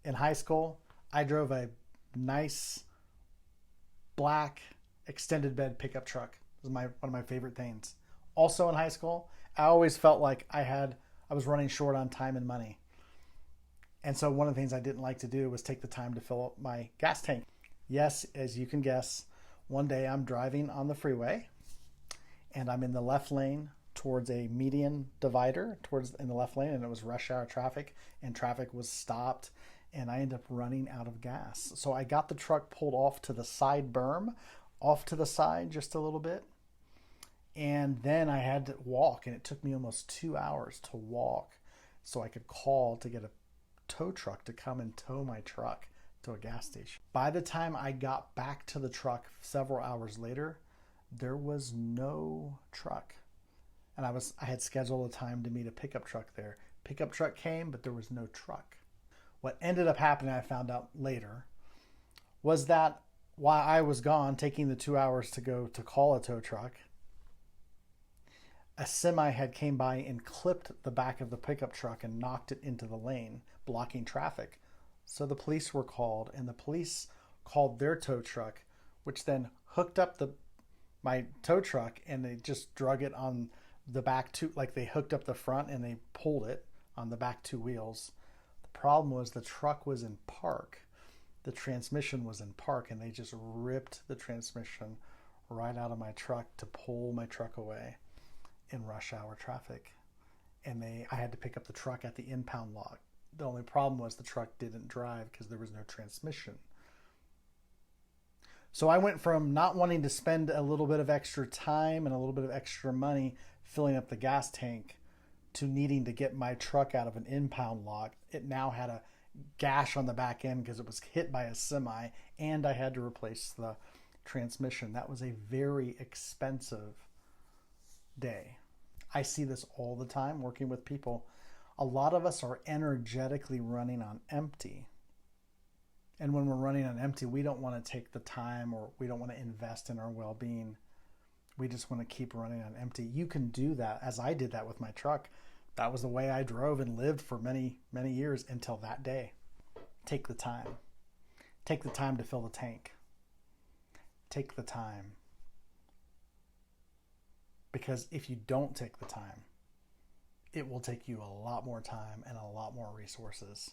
In high school, I drove a nice black extended bed pickup truck. It was one of my favorite things. Also in high school, I always felt like I was running short on time and money. And so one of the things I didn't like to do was take the time to fill up my gas tank. Yes, as you can guess, one day I'm driving on the freeway and I'm in the left lane towards a median divider in the left lane, and it was rush hour traffic, and traffic was stopped, and I ended up running out of gas. So I got the truck pulled off to the side berm, off to the side just a little bit, and then I had to walk, and it took me almost 2 hours to walk so I could call to get a tow truck to come and tow my truck to a gas station. By the time I got back to the truck several hours later, there was no truck. And I had scheduled a time to meet a pickup truck there. Pickup truck came, but there was no truck. What ended up happening, I found out later, was that while I was gone, taking the 2 hours to go to call a tow truck, a semi had came by and clipped the back of the pickup truck and knocked it into the lane, blocking traffic. So the police were called, and the police called their tow truck, which then hooked up my tow truck, and they just drug it on the back two, like they hooked up the front and they pulled it on the back two wheels. The problem was the truck was in park. The transmission was in park, and they just ripped the transmission right out of my truck to pull my truck away in rush hour traffic. And I had to pick up the truck at the impound lot. The only problem was the truck didn't drive because there was no transmission. So I went from not wanting to spend a little bit of extra time and a little bit of extra money filling up the gas tank to needing to get my truck out of an impound lot. It now had a gash on the back end because it was hit by a semi, and I had to replace the transmission. That was a very expensive day. I see this all the time working with people. A lot of us are energetically running on empty. And when we're running on empty, we don't want to take the time, or we don't want to invest in our well-being. We just want to keep running on empty. You can do that, as I did that with my truck. That was the way I drove and lived for many, many years until that day. Take the time. Take the time to fill the tank. Take the time. Because if you don't take the time, it will take you a lot more time and a lot more resources.